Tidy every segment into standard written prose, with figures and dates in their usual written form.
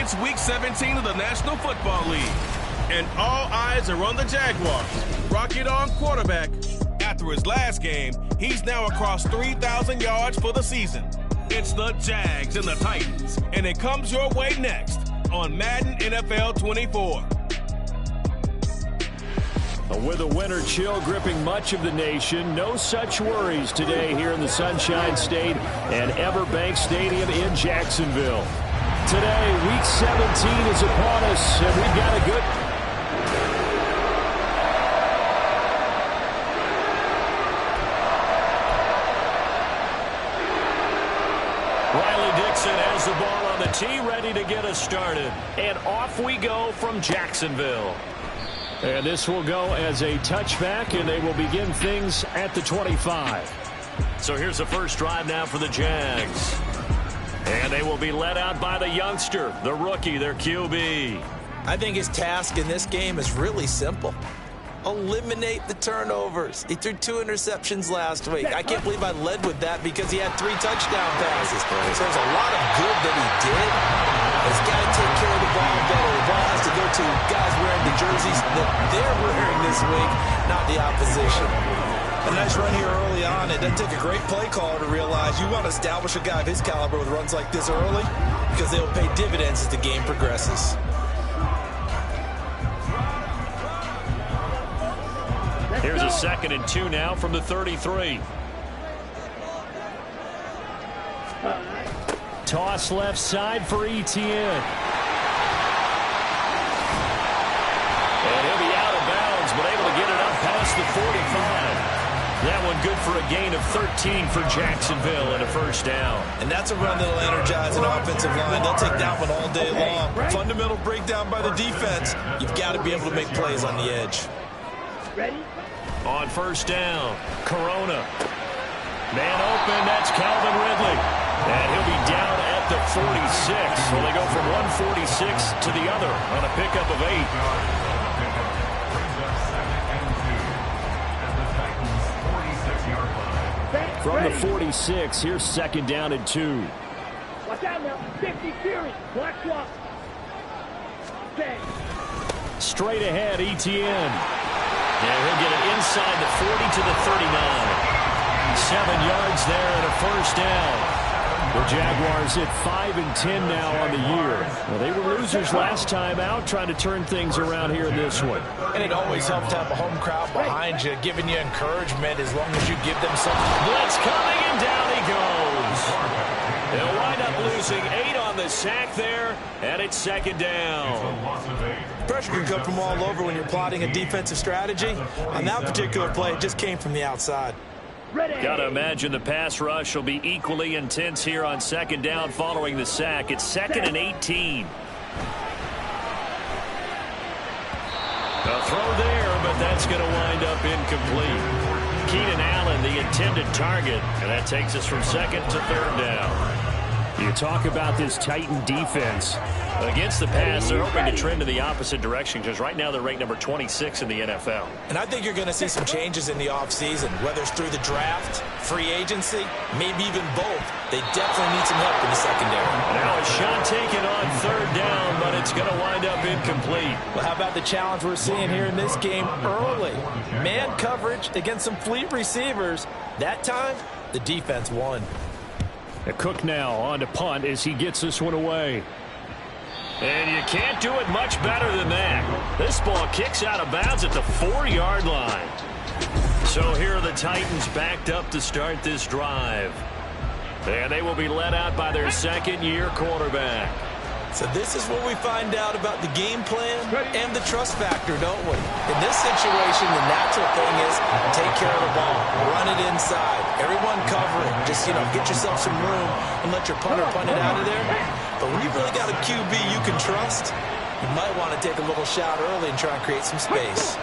It's Week 17 of the National Football League, and all eyes are on the Jaguars. Rocket on quarterback. After his last game, he's now across 3,000 yards for the season. It's the Jags and the Titans, and it comes your way next on Madden NFL 24. With a winter chill gripping much of the nation, no such worries today here in the Sunshine State and Everbank Stadium in Jacksonville. Today, Week 17 is upon us, and we've got a good... Riley Dixon has the ball on the tee, ready to get us started. And off we go from Jacksonville. And this will go as a touchback, and they will begin things at the 25. So here's the first drive now for the Jags. And they will be led out by the youngster, the rookie, their QB. I think his task in this game is really simple. Eliminate the turnovers. He threw 2 interceptions last week. I can't believe I led with that because he had 3 touchdown passes. So there's a lot of good that he did. He's got to take care of the ball better. The ball has to go to guys wearing the jerseys that they're wearing this week, not the opposition. A nice run here early on. It doesn't take a great play caller to realize you want to establish a guy of his caliber with runs like this early because they'll pay dividends as the game progresses. Here's a 2nd and 2 now from the 33. Toss left side for Etienne. And he'll be out of bounds, but able to get it up past the 45. That one good for a gain of 13 for Jacksonville and a first down. And that's a run that'll energize an offensive line. They'll take that one all day long. Fundamental breakdown by the defense. You've got to be able to make plays on the edge. Ready? On first down, Corona. Man open, that's Calvin Ridley. And he'll be down at the 46. So they go from 146 to the other on a pickup of 8. From the 46, here's 2nd down and 2. Watch out now. 50 series. Black swap. Straight ahead, Etienne. Yeah, he'll get it inside the 40 to the 39. 7 yards there and a first down. The Jaguars at 5-10 now on the year. Well, they were losers last time out, trying to turn things around here in this one. And it always helps to have a home crowd behind you, giving you encouragement as long as you give them something. Blitz coming, and down he goes. They'll wind up losing 8 on the sack there, and it's 2nd down. Pressure can come from all over when you're plotting a defensive strategy. On that particular play, it just came from the outside. Got to imagine the pass rush will be equally intense here on 2nd down following the sack. It's 2nd and 18. A throw there, but that's going to wind up incomplete. Keenan Allen, the intended target, and that takes us from 2nd to 3rd down. You talk about this Titan defense. Against the pass, they're hoping to trend in the opposite direction because right now they're ranked number 26 in the NFL. And I think you're going to see some changes in the offseason, whether it's through the draft, free agency, maybe even both. They definitely need some help in the secondary. Now a shot taken on 3rd down, but it's going to wind up incomplete. Well, how about the challenge we're seeing here in this game early? Man coverage against some fleet receivers. That time, the defense won. Cook now on to punt as he gets this one away. And you can't do it much better than that. This ball kicks out of bounds at the 4-yard line. So here are the Titans backed up to start this drive. And they will be led out by their 2nd-year quarterback. So this is what we find out about the game plan and the trust factor, don't we? In this situation, the natural thing is take care of the ball, run it inside, everyone cover it. Just, get yourself some room and let your punter punt it out of there. But when you've really got a QB you can trust, you might want to take a little shot early and try and create some space.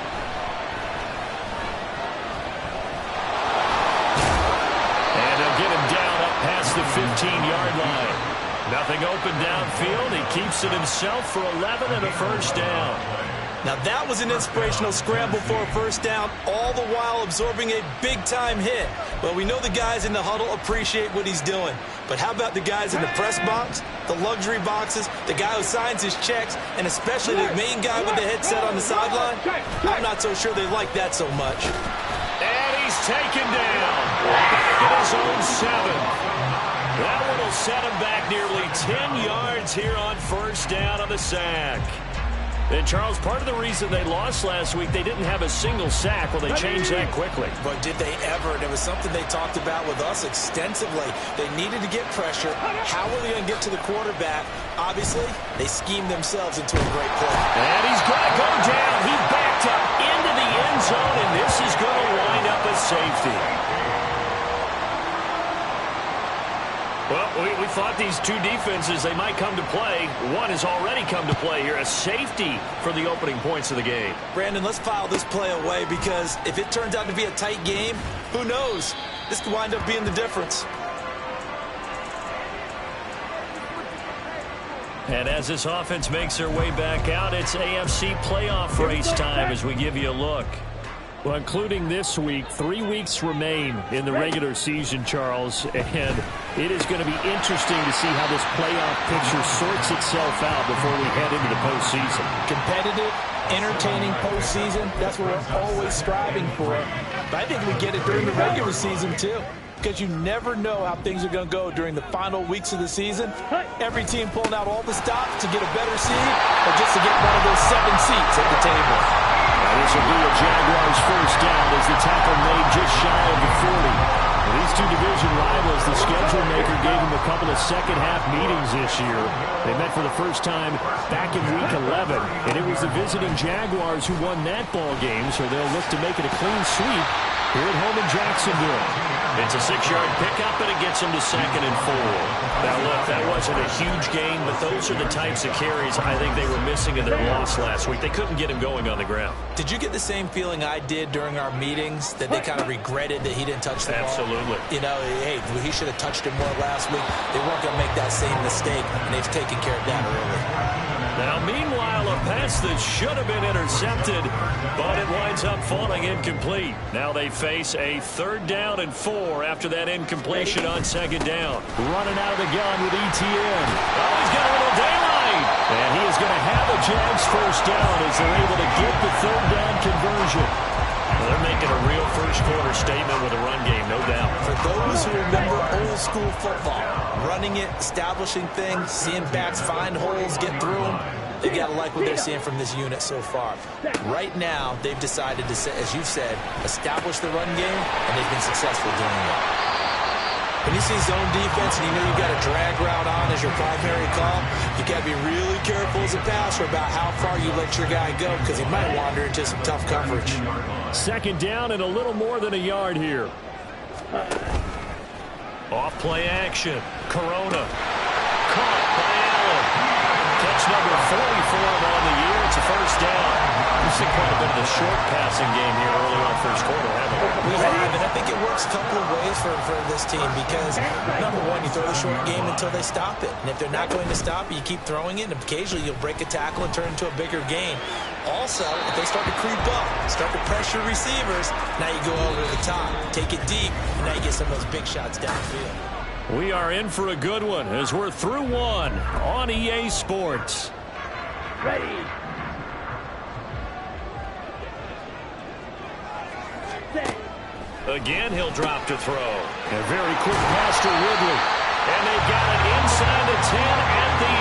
And they'll get him down up past the 15-yard line. Nothing open downfield. He keeps it himself for 11 and a first down. Now that was an inspirational scramble for a first down, all the while absorbing a big-time hit. Well, we know the guys in the huddle appreciate what he's doing. But how about the guys in the press box, the luxury boxes, the guy who signs his checks, and especially the main guy with the headset on the sideline? I'm not so sure they like that so much. And he's taken down. Back at his own 7. That one will set him back nearly 10 yards here on first down on the sack. And, Charles, part of the reason they lost last week, they didn't have a single sack. Well, they changed that quickly. But did they ever? And it was something they talked about with us extensively. They needed to get pressure. How were they going to get to the quarterback? Obviously, they schemed themselves into a great play. And he's going to go down. He backed up into the end zone, and this is going to wind up a safety. Well, we thought these two defenses, they might come to play. One has already come to play here. A safety for the opening points of the game. Brandon, let's file this play away because if it turns out to be a tight game, who knows? This could wind up being the difference. And as this offense makes their way back out, it's AFC playoff race time as we give you a look. Well, including this week, 3 weeks remain in the regular season, Charles, and it is going to be interesting to see how this playoff picture sorts itself out before we head into the postseason. Competitive, entertaining postseason, that's what we're always striving for. But I think we get it during the regular season, too, because you never know how things are going to go during the final weeks of the season. Every team pulling out all the stops to get a better seed or just to get one of those 7 seats at the table. This will be a Jaguars first down as the tackle made just shy of the 40. Well, these two division rivals, the schedule maker gave them a couple of second-half meetings this year. They met for the first time back in Week 11, and it was the visiting Jaguars who won that ball game, so they'll look to make it a clean sweep here at home in Jacksonville. It's a 6-yard pickup, and it gets them to 2nd and 4. Now, look, that wasn't a huge gain, but those are the types of carries I think they were missing in their loss last week. They couldn't get him going on the ground. Did you get the same feeling I did during our meetings, that they kind of regretted that he didn't touch the ball? Absolutely. You know, hey, he should have touched it more last week. They weren't going to make that same mistake, and they've taken care of that early. Now, meanwhile, a pass that should have been intercepted, but it winds up falling incomplete. Now they face a 3rd down and 4 after that incompletion on 2nd down. Running out of the gun with ETN. Oh, he's got a little daylight. And he is going to have a Jags first down as they're able to get the 3rd down conversion. Well, they're making a real first-quarter statement with a run game, no doubt. For those who remember old-school football, running it, establishing things, seeing backs find holes, get through them, they've got to like what they're seeing from this unit so far. Right now, they've decided to, as you've said, establish the run game, and they've been successful doing it. When you see zone defense and you know you've got a drag route on as your primary call, you got to be really careful as a passer about how far you let your guy go because he might wander into some tough coverage. 2nd down and a little more than a yard here. Off play action. Corona. Caught by Allen. Catch number 44 on the year. It's a first down. We've seen quite a bit of the short passing game here early on first quarter, haven't we? We have, and I think it works a couple of ways for this team because, number one, you throw the short game until they stop it. And if they're not going to stop it, you keep throwing it, and occasionally you'll break a tackle and turn into a bigger gain. Also, if they start to creep up, start to pressure receivers, now you go over the top, take it deep, and now you get some of those big shots downfield. We are in for a good one as we're through one on EA Sports. Ready. Again, he'll drop to throw. A very quick pass to Ridley. And they've got it inside the 10 at the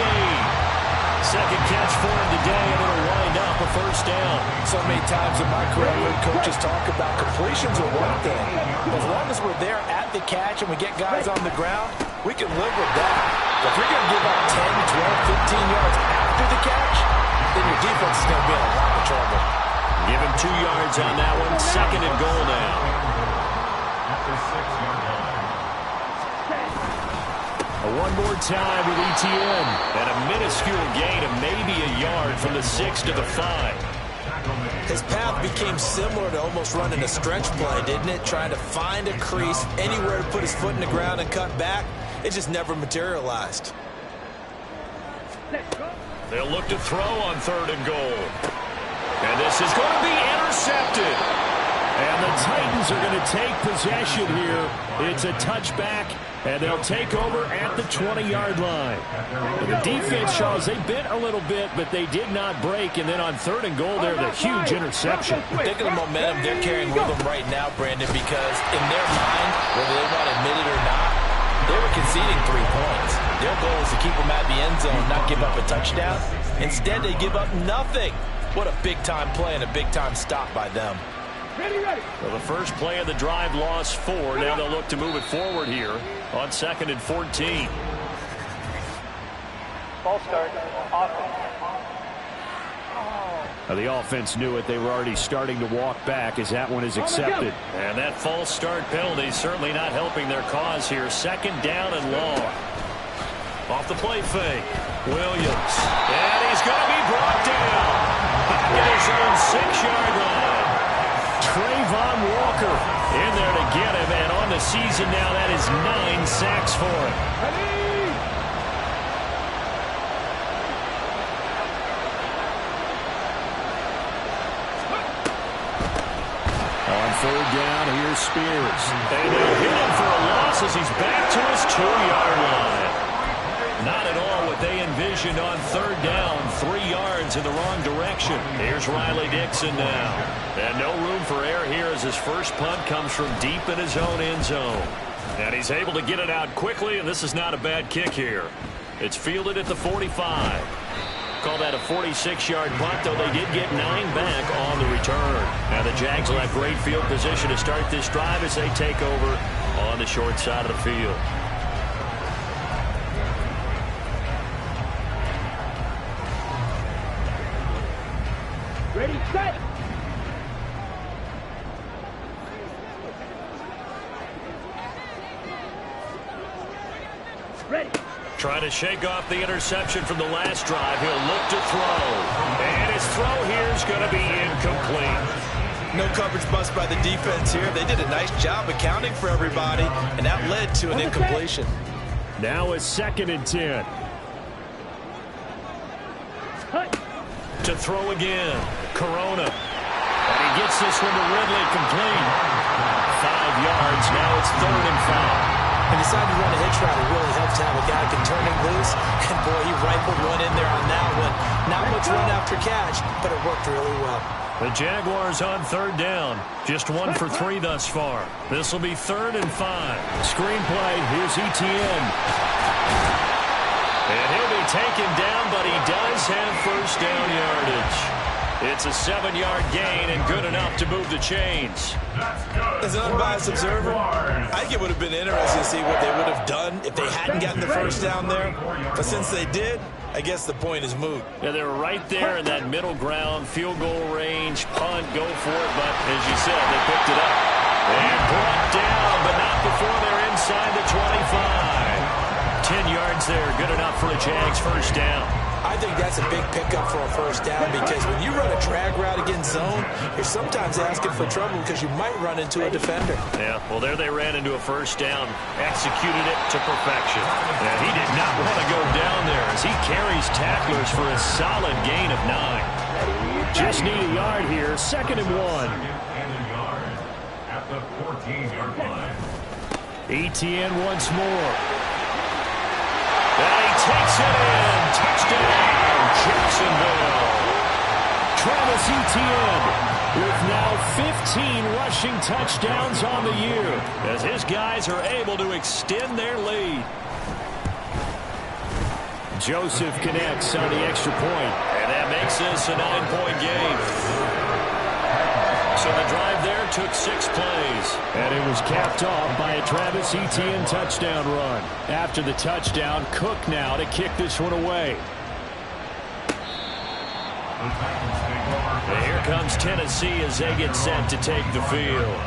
8. Second catch for him today, and it'll wind up a first down. So many times in my career, I heard coaches talk about completions are one thing. As long as we're there at the catch and we get guys on the ground, we can live with that. But if you're going to give up 10, 12, 15 yards after the catch, then your defense is going to be in a lot of trouble. Give him 2 yards on that one. 2nd and goal now. One more time with ETN. And a minuscule gain of maybe a yard from the 6 to the 5. His path became similar to almost running a stretch play, didn't it? Trying to find a crease, anywhere to put his foot in the ground and cut back. It just never materialized. They'll look to throw on 3rd and goal. And this is going to be intercepted. And the Titans are going to take possession here. It's a touchback, and they'll take over at the 20-yard line. And the defense, Charles, they bit a little bit, but they did not break. And then on 3rd and goal, there's a huge interception. Think of the momentum they're carrying with them right now, Brandon, because in their mind, whether they want to admit it or not, they were conceding 3 points. Their goal is to keep them at the end zone, not give up a touchdown. Instead, they give up nothing. What a big-time play and a big-time stop by them. Well, the first play of the drive lost 4. Now they'll look to move it forward here on 2nd and 14. Ball start. Offense. Now the offense knew it. They were already starting to walk back as that one is accepted. And that false start penalty certainly not helping their cause here. 2nd down and long. Off the play fake. Williams. And he's going to be brought down. Back at his own 6-yard line. Trayvon Walker in there to get him. And on the season now, that is 9 sacks for him. On 3rd down, here's Spears. And they'll hit him for a loss as he's back to his 2-yard line. Not at all what they envisioned on 3rd down. 3 yards in the wrong direction. Here's Riley Dixon now. And no room for error here as his first punt comes from deep in his own end zone. And he's able to get it out quickly, and this is not a bad kick here. It's fielded at the 45. Call that a 46-yard punt, though they did get 9 back on the return. Now the Jags will have great field position to start this drive as they take over on the short side of the field. Ready, set. Ready. Trying to shake off the interception from the last drive. He'll look to throw. And his throw here is going to be incomplete. No coverage bust by the defense here. They did a nice job accounting for everybody, and that led to an incompletion. Now it's 2nd and 10. To throw again. Corona. And he gets this one to Ridley complete. 5 yards. Now it's 3rd and 5. And decided to run a hitch route. It really helps to have a guy who can turn it loose. And, boy, he rifled one in there on that one. Not much run after catch, but it worked really well. The Jaguars on 3rd down. Just 1 for 3 thus far. This will be 3rd and 5. Screenplay. Here's Etienne. And he'll be taken down, but he does have first down yardage. It's a 7-yard gain and good enough to move the chains. As an unbiased observer, I think it would have been interesting to see what they would have done if they hadn't gotten the first down there. But since they did, I guess the point is moot. Yeah, they were right there in that middle ground, field goal range, punt, go for it. But as you said, they picked it up. And brought down, but not before they're inside the 25. 10 yards there, good enough for a Jags first down. I think that's a big pickup for a first down because when you run a drag route against zone, you're sometimes asking for trouble because you might run into a defender. Yeah, well, there they ran into a first down, executed it to perfection. And he did not want to go down there as he carries tacklers for a solid gain of 9. Just need a yard here, 2nd and 1. At the 14-yard line. Etienne once more. And he takes it in. Touchdown, Jacksonville. Travis Etienne with now 15 rushing touchdowns on the year as his guys are able to extend their lead. Joseph connects on the extra point, and that makes this a 9-point game. So the drive there took 6 plays. And it was capped off by a Travis Etienne touchdown run. After the touchdown, Cook now to kick this one away. And here comes Tennessee as they get set to take the field.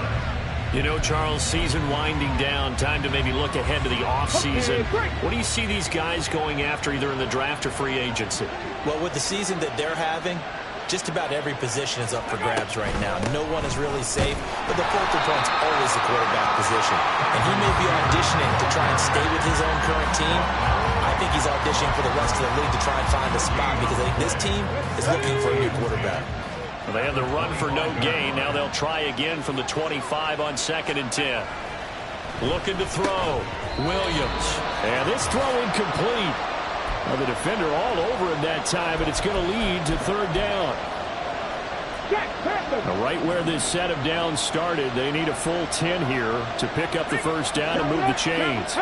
You know, Charles, season winding down, time to maybe look ahead to the offseason. What do you see these guys going after either in the draft or free agency? Well, with the season that they're having, just about every position is up for grabs right now. No one is really safe, but the focal point's always the quarterback position. And he may be auditioning to try and stay with his own current team. I think he's auditioning for the rest of the league to try and find a spot because I think this team is looking for a new quarterback. Well, they had the run for no gain. Now they'll try again from the 25 on 2nd and 10. Looking to throw. Williams. And this throw incomplete. Well, the defender all over him that time, but it's going to lead to 3rd down. Now, right where this set of downs started, they need a full 10 here to pick up the 1st down and move the chains.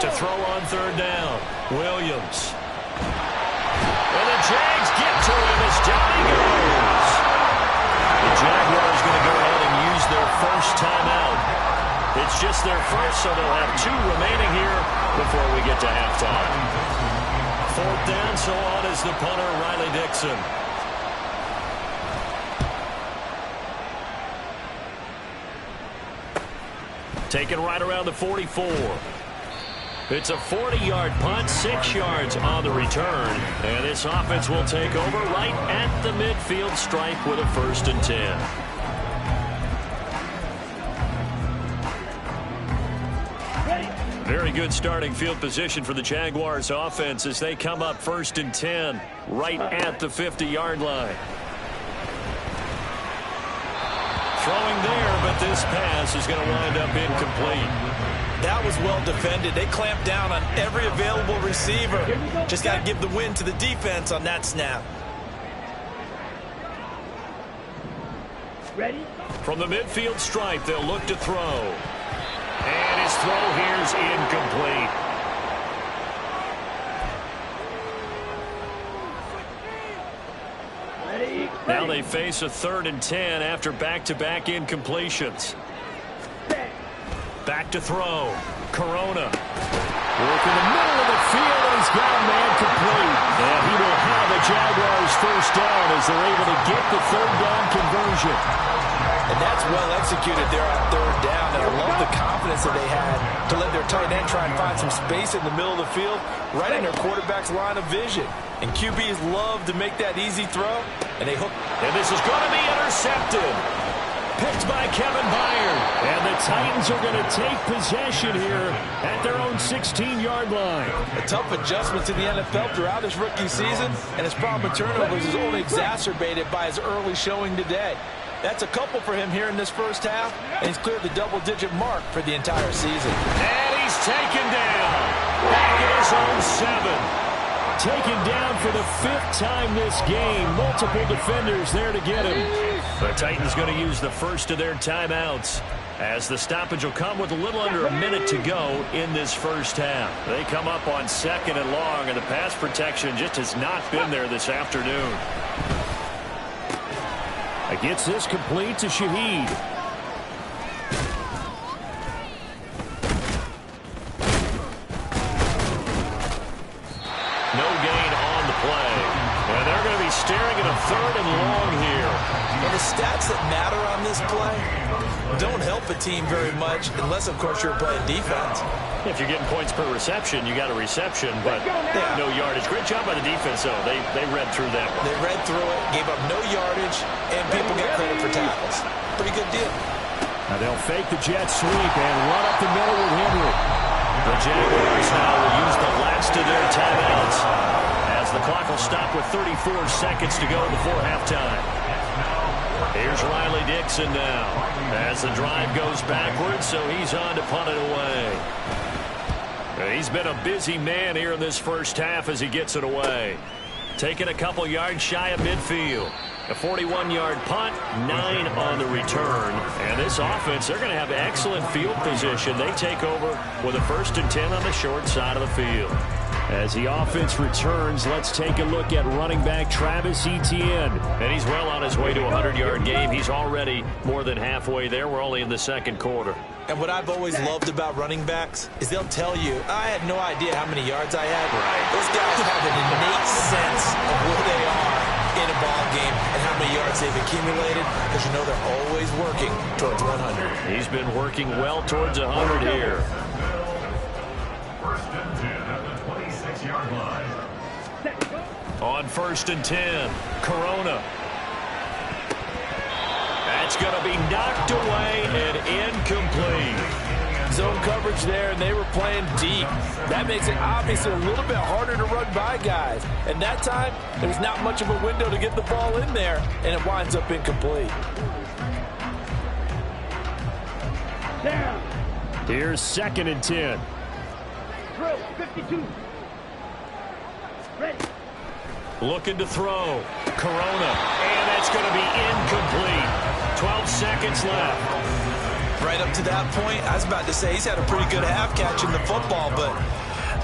To throw on 3rd down. Williams. And the Jags get to him as down he goes. The Jaguars going to go ahead and use their first timeout. It's just their first, so they'll have 2 remaining here before we get to halftime. 4th down, so on is the punter, Riley Dixon. Taken right around the 44. It's a 40-yard punt, 6 yards on the return. And this offense will take over right at the midfield stripe with a 1st and 10. Very good starting field position for the Jaguars offense as they come up 1st and 10 right at the 50-yard line. Throwing there, but this pass is going to wind up incomplete. That was well defended. They clamped down on every available receiver. Just got to give the win to the defense on that snap. Ready? From the midfield stripe, they'll look to throw. And his throw here is incomplete. Now they face a 3rd and 10 after back-to-back incompletions. Back to throw. Corona. Work in the middle of the field, and he's got a man complete. And he will have a Jaguars 1st down as they're able to get the 3rd down conversion. And that's well executed there on 3rd down. And I love the confidence that they had to let their tight end try and find some space in the middle of the field, right in their quarterback's line of vision. And QBs love to make that easy throw, and they hook. And this is going to be intercepted. Picked by Kevin Byard. And the Titans are going to take possession here at their own 16-yard line. A tough adjustment to the NFL throughout his rookie season, and his problem with turnovers is only exacerbated by his early showing today. That's a couple for him here in this 1st half, and he's cleared the double-digit mark for the entire season. And he's taken down. Back at his own 7. Taken down for the 5th time this game. Multiple defenders there to get him. The Titans going to use the first of their timeouts as the stoppage will come with a little under a minute to go in this 1st half. They come up on 2nd and long, and the pass protection just has not been there this afternoon. Gets this complete to Shaheed. No gain on the play. And they're going to be staring at a 3rd and long here. And the stats that matter on this play don't help a team very much unless, of course, you're playing defense. If you're getting points per reception, you got a reception, but no yardage. Great job by the defense, though. They read through that one. They read through it, gave up no yardage, and people get credit for tackles. Pretty good deal. Now they'll fake the jet sweep and run up the middle with Henry. The Jaguars now will use the last of their timeouts as the clock will stop with 34 seconds to go before halftime. Here's Riley Dixon now as the drive goes backwards, so he's on to punt it away. He's been a busy man here in this 1st half as he gets it away. Taking a couple yards shy of midfield. A 41-yard punt, 9 on the return. And this offense, they're going to have excellent field position. They take over with a 1st and 10 on the short side of the field. As the offense returns, let's take a look at running back Travis Etienne. And he's well on his way to a 100-yard game. He's already more than halfway there. We're only in the 2nd quarter. And what I've always loved about running backs is they'll tell you, I had no idea how many yards I had. Right. Those guys have an innate sense of where they are in a ball game and how many yards they've accumulated, because you know they're always working towards 100. He's been working well towards 100 here. 1st and 10 at the 26-yard line. On 1st and 10, Corona. That's going to be knocked away and incomplete. zone coverage there, and they were playing deep. That makes it obviously a little bit harder to run by guys. And that time, there's not much of a window to get the ball in there, and it winds up incomplete. Down. Here's 2nd and 10. Drill, 52. Ready. Looking to throw. Corona. And that's going to be incomplete. 12 seconds left. Right up to that point, I was about to say he's had a pretty good half catching the football, but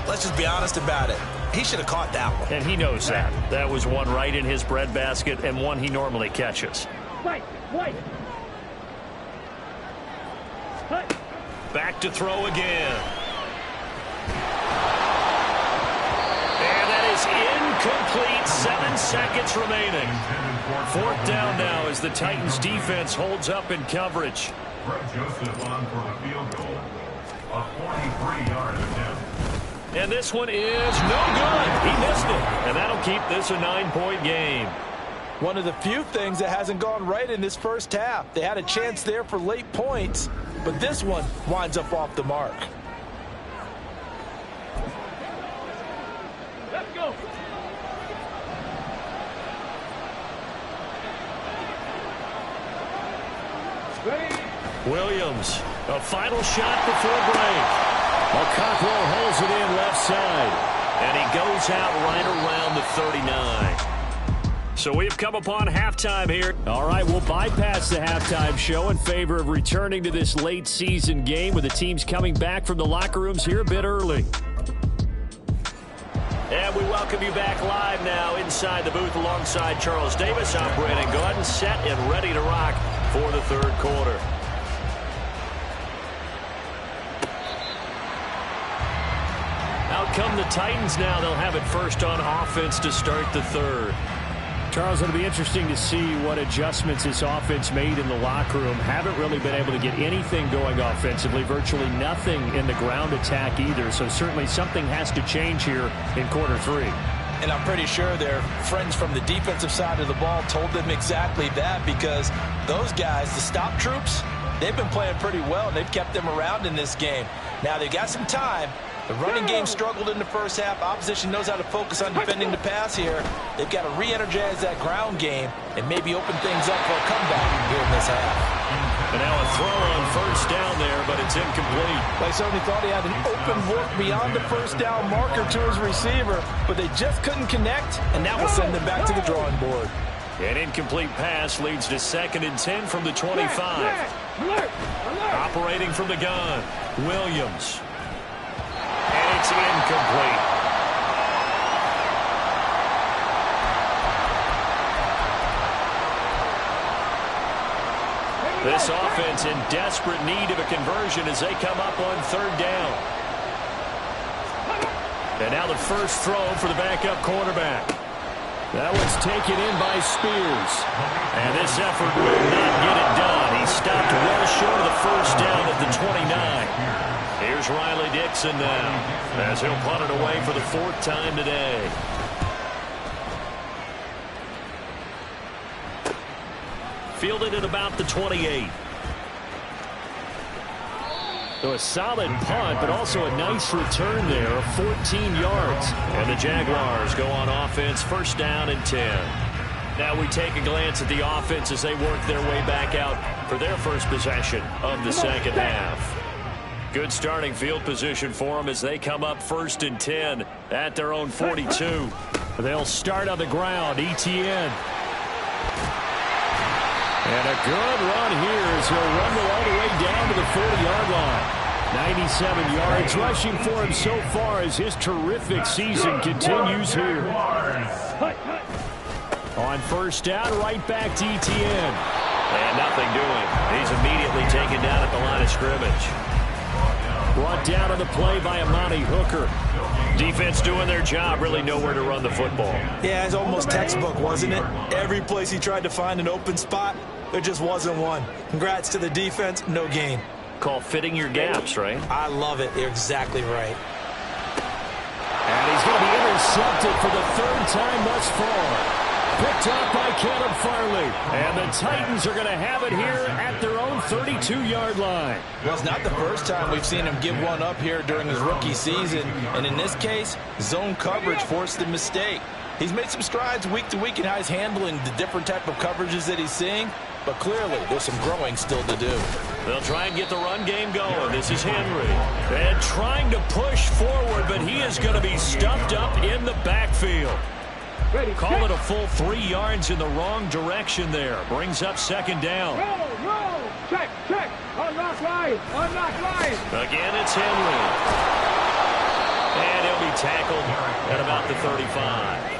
let's just be honest about it. He should have caught that one. And he knows that. That was one right in his breadbasket and one he normally catches. Fight, white. Cut. Back to throw again. And that is incomplete. 7 seconds remaining. 4th down now as the Titans defense holds up in coverage. Greg Joseph on for the field goal. A 43-yard attempt. And this one is no good. He missed it. And that'll keep this a 9-point game. One of the few things that hasn't gone right in this first half. They had a chance there for late points, but this one winds up off the mark. Let's go. Ready. Williams, a final shot before break. Cockrell holds it in left side. And he goes out right around the 39. So we've come upon halftime here. All right, we'll bypass the halftime show in favor of returning to this late season game with the teams coming back from the locker rooms here a bit early. And we welcome you back live now inside the booth alongside Charles Davis. I'm Brandon Gordon, set and ready to rock for the 3rd quarter. Out come the Titans now. They'll have it first on offense to start the 3rd. Charles, it'll be interesting to see what adjustments this offense made in the locker room. Haven't really been able to get anything going offensively, virtually nothing in the ground attack either. So certainly something has to change here in quarter 3. And I'm pretty sure their friends from the defensive side of the ball told them exactly that, because those guys, the stop troops, they've been playing pretty well, and they've kept them around in this game. Now they've got some time. The running game struggled in the first half. Opposition knows how to focus on defending the pass here. They've got to re-energize that ground game and maybe open things up for a comeback here in this half. And now a throw on first down there, but it's incomplete. They certainly thought he had an open look beyond the first down marker to his receiver, but they just couldn't connect, and that will send them back to the drawing board. An incomplete pass leads to 2nd and 10 from the 25. Alert. Operating from the gun, Williams. And it's incomplete. This offense in desperate need of a conversion as they come up on 3rd down. And now the first throw for the backup quarterback. That one's taken in by Spears. And this effort will not get it done. He stopped well short of the first down at the 29. Here's Riley Dixon now as he'll punt it away for the 4th time today. Fielded at about the 28. So a solid punt, but also a nice return there of 14 yards. And the Jaguars go on offense, 1st down and 10. Now we take a glance at the offense as they work their way back out for their first possession of the 2nd half. Good starting field position for them as they come up 1st and 10 at their own 42. They'll start on the ground. Etienne. And a good run here as he'll rumble all the way down to the 40-yard line. 97 yards rushing for him so far as his terrific season continues here. On 1st down, right back to Etienne. And nothing doing. He's immediately taken down at the line of scrimmage. Brought down on the play by Amani Hooker. Defense doing their job, really nowhere to run the football. Yeah, it's almost textbook, wasn't it? Every place he tried to find an open spot, there just wasn't one. Congrats to the defense, no gain. Call fitting your gaps, right? I love it. You're exactly right. And he's going to be intercepted for the 3rd time thus far. Picked Picked up by Caleb Farley. And the Titans are going to have it here at their own 32-yard line. Well, it's not the first time we've seen him give one up here during his rookie season. And in this case, zone coverage forced the mistake. He's made some strides week to week in how he's handling the different type of coverages that he's seeing. But clearly, there's some growing still to do. They'll try and get the run game going. This is Henry. And trying to push forward, but he is going to be stuffed up in the backfield. Call it a full 3 yards in the wrong direction there. Brings up second down. No. Check. Unlock line. Again, it's Henry. And he'll be tackled at about the 35.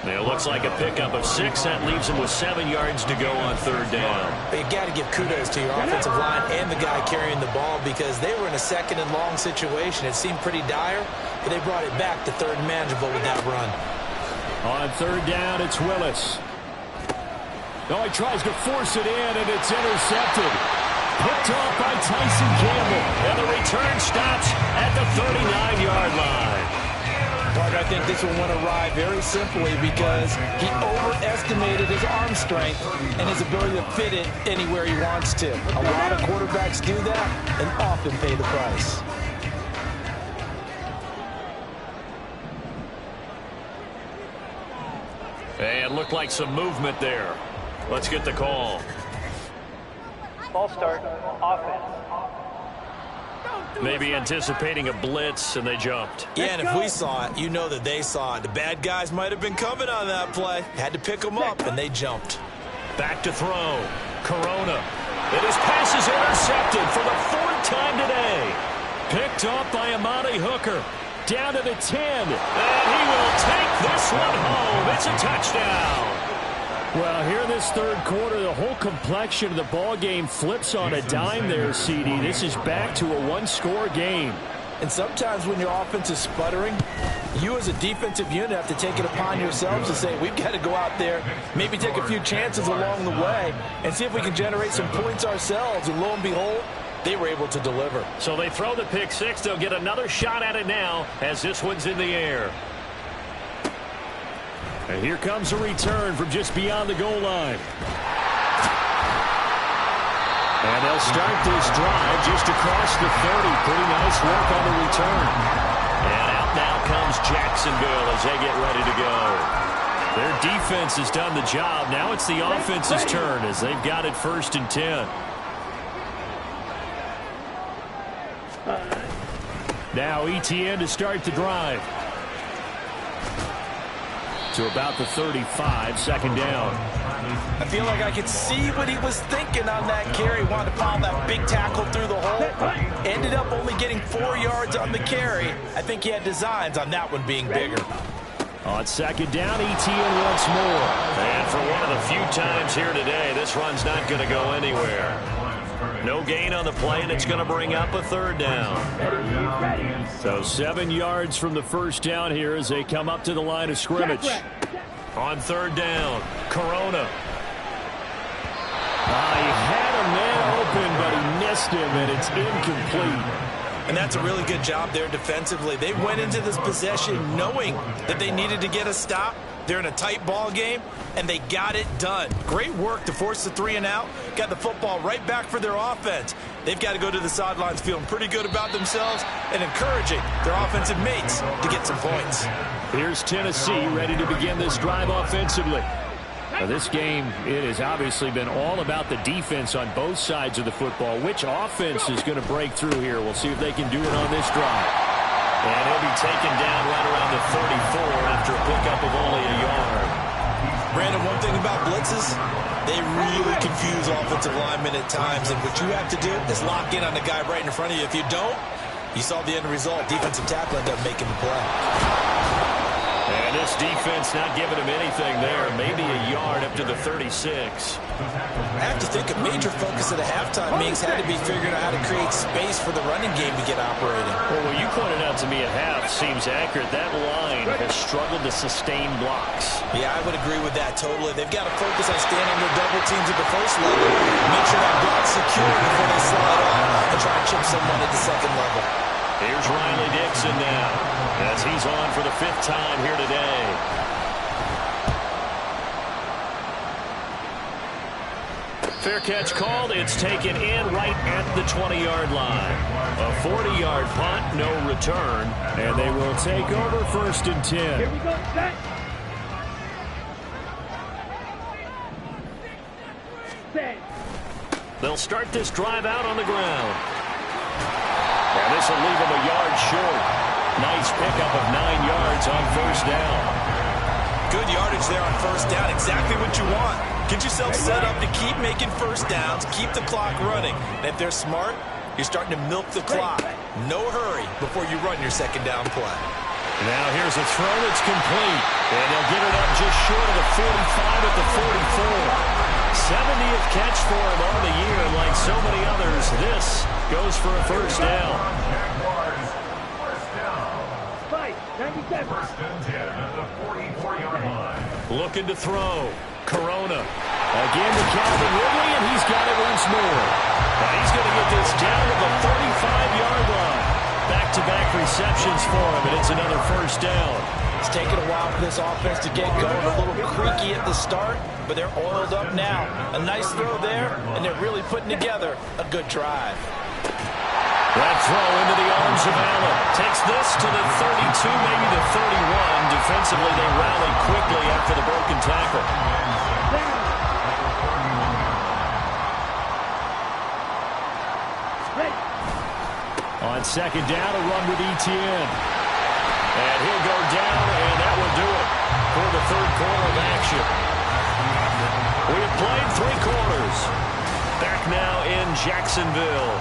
It looks like a pickup of 6. That leaves him with 7 yards to go on third down. You got to give kudos to your offensive line and the guy carrying the ball because they were in a second and long situation. It seemed pretty dire, but they brought it back to third and manageable with that run. On third down, it's Willis. No, he tries to force it in, and it's intercepted. Picked off by Tyson Campbell. And the return stops at the 39-yard line. But I think this one went awry very simply because he overestimated his arm strength and his ability to fit it anywhere he wants to. A lot of quarterbacks do that and often pay the price. And looked like some movement there. Let's get the call. Ball start, offense. Maybe anticipating a blitz, and they jumped. Yeah, and if we saw it, you know that they saw it. The bad guys might have been coming on that play. Had to pick them up, and they jumped. Back to throw. Corona. And his pass is intercepted for the 4th time today. Picked off by Amani Hooker. Down to the 10. And he will take this one home. It's a touchdown. Well, here in this third quarter, the whole complexion of the ball game flips on a dime there, CD. This is back to a one-score game. And sometimes when your offense is sputtering, you as a defensive unit have to take it upon yourselves to say, we've got to go out there, maybe take a few chances along the way, and see if we can generate some points ourselves. And lo and behold, they were able to deliver. So they throw the pick six. They'll get another shot at it now as this one's in the air. And here comes a return from just beyond the goal line. And they'll start this drive just across the 30. Pretty nice work on the return. And out now comes Jacksonville as they get ready to go. Their defense has done the job. Now it's the offense's turn as they've got it 1st and 10. Now ETN to start the drive. To about the 35, second down. I feel like I could see what he was thinking on that carry. Wanted to follow that big tackle through the hole. Ended up only getting 4 yards on the carry. I think he had designs on that one being bigger. On second down, ETN once more. And for one of the few times here today, this run's not going to go anywhere. No gain on the play, and it's going to bring up a third down. So 7 yards from the first down here as they come up to the line of scrimmage. On third down, Corona. He had a man open, but he missed him, and it's incomplete. And that's a really good job there defensively. They went into this possession knowing that they needed to get a stop. They're in a tight ball game, and they got it done. Great work to force the 3 and out. Got the football right back for their offense. They've got to go to the sidelines feeling pretty good about themselves and encouraging their offensive mates to get some points. Here's Tennessee ready to begin this drive offensively. Now this game, it has obviously been all about the defense on both sides of the football. Which offense is going to break through here? We'll see if they can do it on this drive. And he'll be taken down right around the 34 after a pickup of only a yard. Brandon, one thing about blitzes, they really confuse offensive linemen at times. And what you have to do is lock in on the guy right in front of you. If you don't, you saw the end result. Defensive tackle ended up making the play. And this defense not giving him anything there. Maybe a yard up to the 36. I have to think a major focus of the halftime meetings had to be figuring out how to create space for the running game to get operating. Well, what you pointed out to me at half seems accurate. That line has struggled to sustain blocks. Yeah, I would agree with that totally. They've got to focus on standing their double teams at the first level. Make sure that block's secure before they slide off and try and chip someone at the second level. Here's Riley Dixon now as he's on for the 5th time here today. Fair catch called. It's taken in right at the 20-yard line. A 40-yard punt, no return. And they will take over 1st and 10. Here we go, set. Set. They'll start this drive out on the ground. And this will leave them a yard short. Nice pickup of 9 yards on 1st down. Good yardage there on 1st down. Exactly what you want. Get yourself set up to keep making 1st downs, keep the clock running. And if they're smart, you're starting to milk the clock. No hurry before you run your 2nd down play. Now here's a throw that's complete. And they'll get it up just short of the 45 at the 44. 70th catch for him on the year. Like so many others, this goes for a 1st down. Jaguars, 1st down. 97. 1st and 10 at the 44-yard line. Looking to throw. Corona. Again to Calvin Ridley, and he's got it once more. And he's going to get this down to the 35-yard line. Back-to-back receptions for him, and it's another 1st down. It's taken a while for this offense to get going. A little creaky at the start, but they're oiled up now. A nice throw there, and they're really putting together a good drive. That throw into the arms of Allen. Takes this to the 32, maybe the 31. Defensively, they rally quickly after the broken tackle. On 2nd down, a run with Etienne. And he'll go down, and that will do it for the 3rd quarter of action. We have played 3 quarters. Back now in Jacksonville.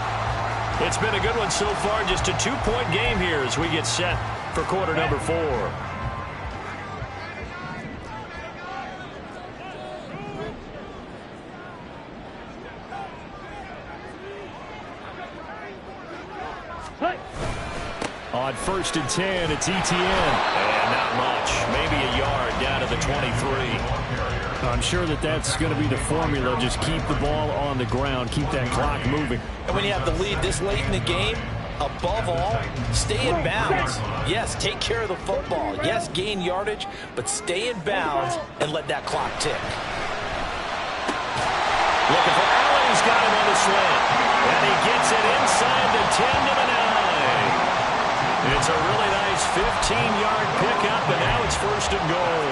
It's been a good one so far. Just a 2-point game here as we get set for quarter number 4. On 1st and 10, it's Etienne. And not much. Maybe a yard down to the 23. I'm sure that's going to be the formula. Just keep the ball on the ground. Keep that clock moving. And when you have the lead this late in the game, above all, stay in bounds. Yes, take care of the football. Yes, gain yardage, but stay in bounds and let that clock tick. Looking for Allen. He's got him on the slant. And he gets it inside the 10 to the 9. It's a really nice 15-yard pickup, and now it's 1st and goal.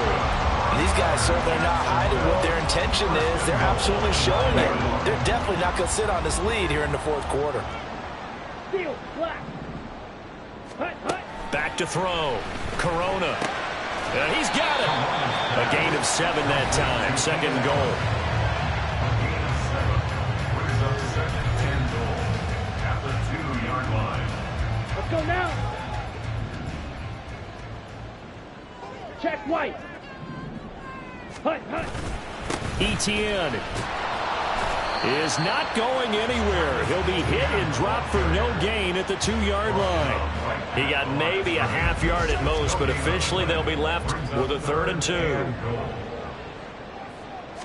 These guys certainly are not hiding what their intention is. They're absolutely showing it. They're definitely not going to sit on this lead here in the 4th quarter. Steal, black. Back to throw. Corona. And he's got it. A gain of 7 that time. 2nd and goal. Gain of 7. Brings up 2nd and goal at the 2-yard line. Let's go now. Check White. Etienne is not going anywhere. He'll be hit and dropped for no gain at the 2-yard line. He got maybe a half yard at most, but officially they'll be left with a 3rd and 2.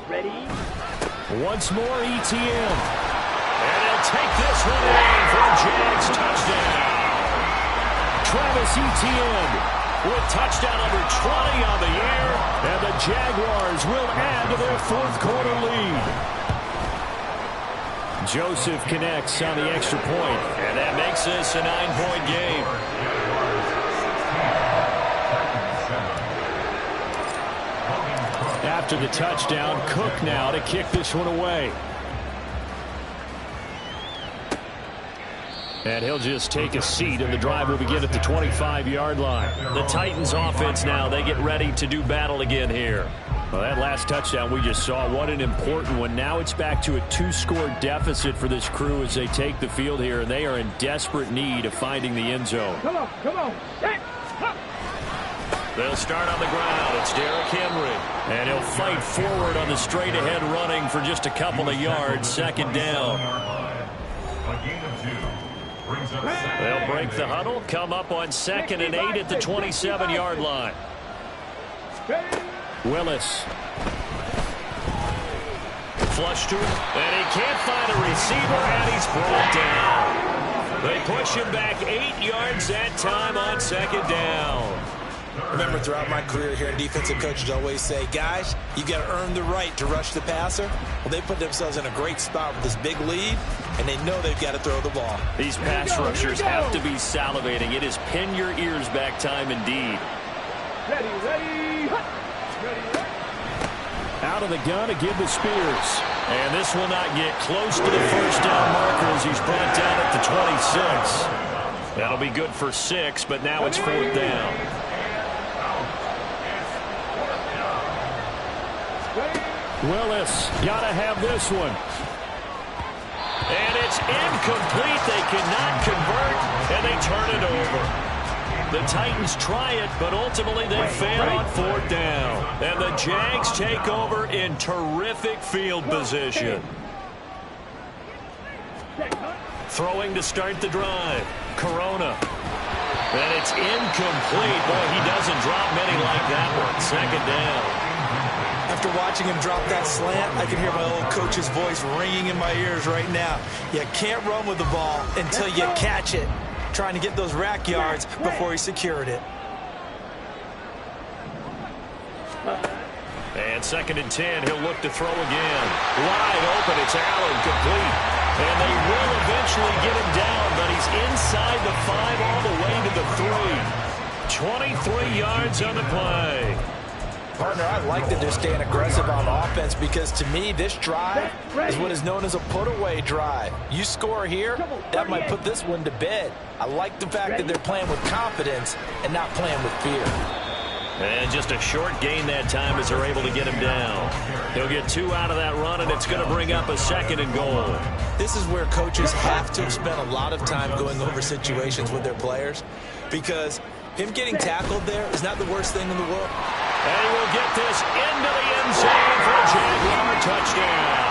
Ready? Once more, Etienne. And he'll take this one in for a Jags touchdown. Travis Etienne with touchdown number 20 on the year, and the Jaguars will add to their 4th quarter lead. Joseph connects on the extra point, and that makes this a 9-point game. After the touchdown, Cook now to kick this one away. And he'll just take a seat, and the drive will begin at the 25-yard line. The Titans offense now, they get ready to do battle again here. Well, that last touchdown we just saw, what an important one. Now it's back to a 2-score deficit for this crew as they take the field here, and they are in desperate need of finding the end zone. Come on. Set. They'll start on the ground. It's Derrick Henry. And he'll fight forward on the straight-ahead running for just a couple of yards. 2nd down. A gain of 2. They'll break the huddle, come up on 2nd and 8 at the 27-yard line. Willis. Flush to him, and he can't find a receiver, and he's brought down. They push him back 8 yards that time on 2nd down. Remember, throughout my career here, defensive coaches always say, guys, you got to earn the right to rush the passer. Well, they put themselves in a great spot with this big lead, and they know they've got to throw the ball. These pass rushers have to be salivating. It is pin your ears back time indeed. Ready. Out of the gun to give to Spears. And this will not get close to the first down marker as he's brought down at the 26. That'll be good for 6, but now it's 4th down. Willis got to have this one. And it's incomplete. They cannot convert, and they turn it over. The Titans try it, but ultimately they fail on 4th down. And the Jags take over in terrific field position. Throwing to start the drive. Corona. And it's incomplete. Boy, he doesn't drop many like that one. 2nd down. After watching him drop that slant, I can hear my old coach's voice ringing in my ears right now. You can't run with the ball until you catch it. Trying to get those rack yards before he secured it. And 2nd and 10, he'll look to throw again. Wide open, it's Allen, complete. And they will eventually get him down, but he's inside the 5 all the way to the 3. 23 yards on the play. Partner, I like that they're staying aggressive on offense because to me, this drive is what is known as a put-away drive. You score here, that might put this one to bed. I like the fact that they're playing with confidence and not playing with fear. And just a short gain that time as they're able to get him down. He'll get 2 out of that run, and it's going to bring up a 2nd and goal. This is where coaches have to spend a lot of time going over situations with their players because him getting tackled there is not the worst thing in the world. And he will get this into the end zone for a Jaguar touchdown.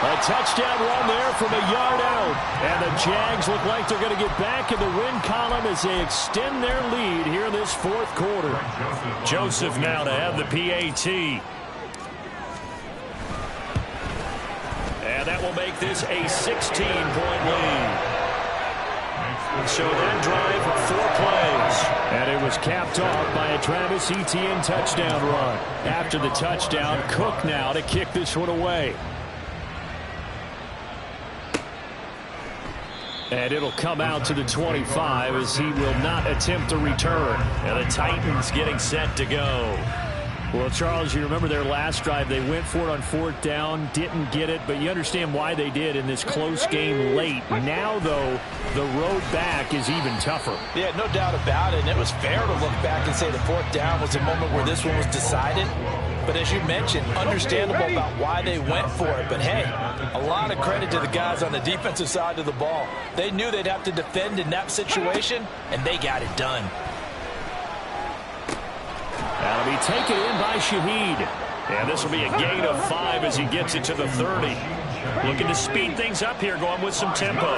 A touchdown run there from a yard out. And the Jags look like they're going to get back in the win column as they extend their lead here in this 4th quarter. Joseph now to have the PAT. And that will make this a 16-point lead. So that drive, 4 plays. And it was capped off by a Travis Etienne touchdown run. After the touchdown, Cook now to kick this one away. And it'll come out to the 25 as he will not attempt a return. And the Titans getting set to go. Well, Charles, you remember their last drive. They went for it on 4th down, didn't get it, but you understand why they did in this close game late. Now, though, the road back is even tougher. Yeah, no doubt about it, and it was fair to look back and say the 4th down was a moment where this one was decided. But as you mentioned, understandable about why they went for it. But, hey, a lot of credit to the guys on the defensive side of the ball. They knew they'd have to defend in that situation, and they got it done. That'll be taken in by Shaheed. And this will be a gain of 5 as he gets it to the 30. Looking to speed things up here, going with some tempo.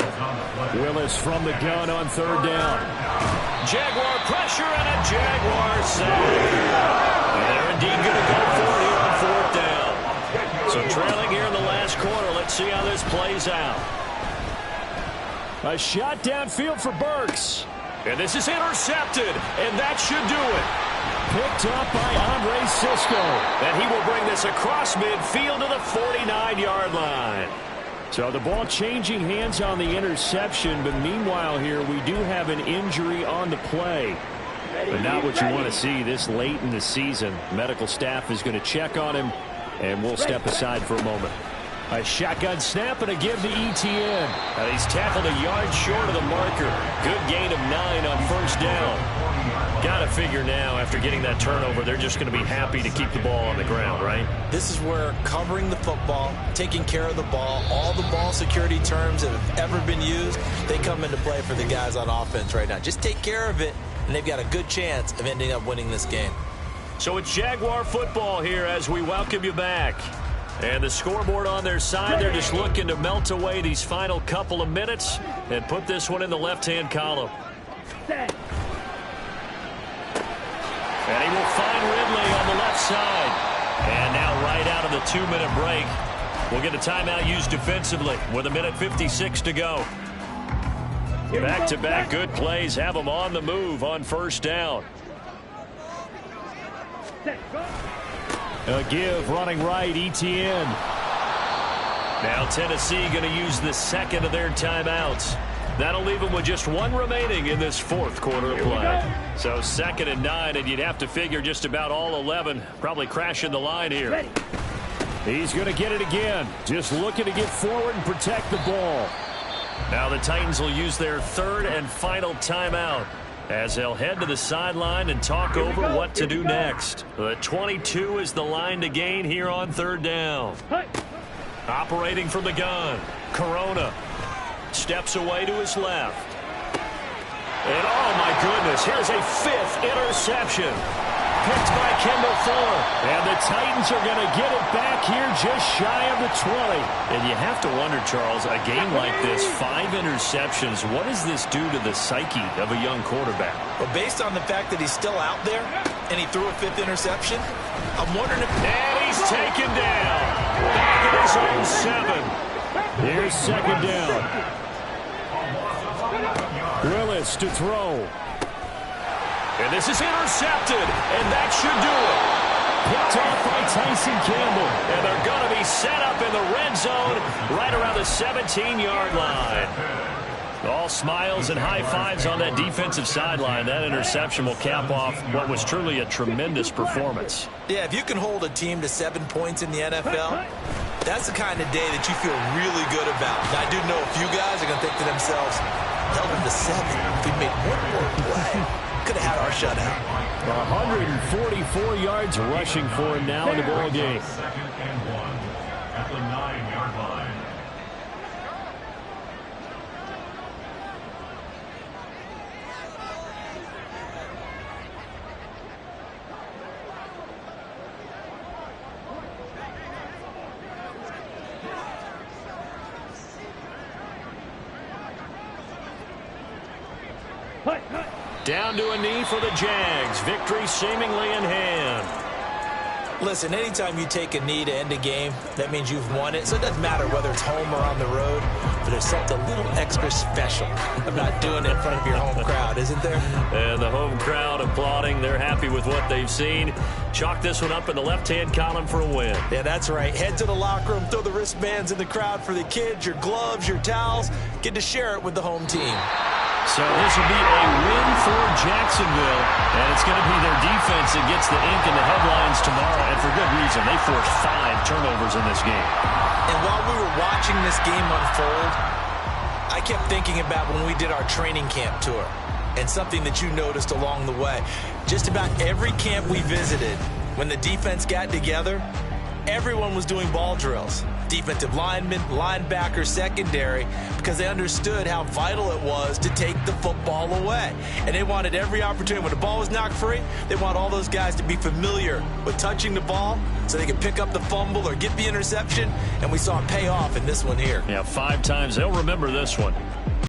Willis from the gun on 3rd down. Jaguar pressure and a Jaguar sack. And they're indeed going to go for it here on 4th down. So trailing here in the last quarter. Let's see how this plays out. A shot downfield for Burks. And this is intercepted. And that should do it. Picked up by Andre Cisco. And he will bring this across midfield to the 49-yard line. So the ball changing hands on the interception. But meanwhile here, we do have an injury on the play. But not what you want to see this late in the season. Medical staff is going to check on him. And we'll step aside for a moment. A shotgun snap and a give to Etienne. Now he's tackled a yard short of the marker. Good gain of 9 on 1st down. Got to figure now, after getting that turnover, they're just going to be happy to keep the ball on the ground, right? This is where covering the football, taking care of the ball, all the ball security terms that have ever been used, they come into play for the guys on offense right now. Just take care of it, and they've got a good chance of ending up winning this game. So it's Jaguar football here as we welcome you back. And the scoreboard on their side, they're just looking to melt away these final couple of minutes and put this one in the left-hand column. And he will find Ridley on the left side. And now right out of the 2-minute break, we'll get a timeout used defensively with 1:56 to go. Back-to-back good plays have them on the move on 1st down. Set, go. A give running right, ETN. Now Tennessee going to use the second of their timeouts. That'll leave them with just one remaining in this fourth quarter of play. So 2nd and 9, and you'd have to figure just about all 11 probably crashing the line here. Ready. He's going to get it again. Just looking to get forward and protect the ball. Now the Titans will use their third and final timeout as they'll head to the sideline and talk over what to do next. The 22 is the line to gain here on 3rd down. Operating from the gun, Corona steps away to his left. And oh my goodness, here's a 5th interception. Picked by Kendall Fuller. And the Titans are going to get it back here just shy of the 20. And you have to wonder, Charles, a game like this, 5 interceptions, what does this do to the psyche of a young quarterback? Well, based on the fact that he's still out there and he threw a 5th interception, I'm wondering if... And he's taken down. Back at his own 7. Here's 2nd down. Willis to throw. And this is intercepted, and that should do it. Picked off by Tyson Campbell. And they're going to be set up in the red zone right around the 17-yard line. All smiles and high fives on that defensive sideline. That interception will cap off what was truly a tremendous performance. Yeah, if you can hold a team to 7 points in the NFL, that's the kind of day that you feel really good about. Now, I do know a few guys are going to think to themselves, held them to 7. If we made one more play, could have had our shutout. 144 yards rushing for him now in the ball game. 2nd and 1 at the 9-yard line. Down to a knee for the Jags. Victory seemingly in hand. Listen, anytime you take a knee to end a game, that means you've won it. So it doesn't matter whether it's home or on the road, but there's something a little extra special about doing it in front of your home crowd, isn't there? And the home crowd applauding. They're happy with what they've seen. Chalk this one up in the left-hand column for a win. Yeah, that's right. Head to the locker room, throw the wristbands in the crowd for the kids, your gloves, your towels. Get to share it with the home team. So this will be a win for Jacksonville, and it's going to be their defense that gets the ink in the headlines tomorrow, and for good reason. They forced 5 turnovers in this game. And while we were watching this game unfold, I kept thinking about when we did our training camp tour, and something that you noticed along the way. Just about every camp we visited, when the defense got together, everyone was doing ball drills. Defensive linemen, linebackers, secondary, because they understood how vital it was to take the football away. And they wanted every opportunity. When the ball was knocked free, they want all those guys to be familiar with touching the ball so they could pick up the fumble or get the interception. And we saw it pay off in this one here. Yeah, 5 times. They'll remember this one.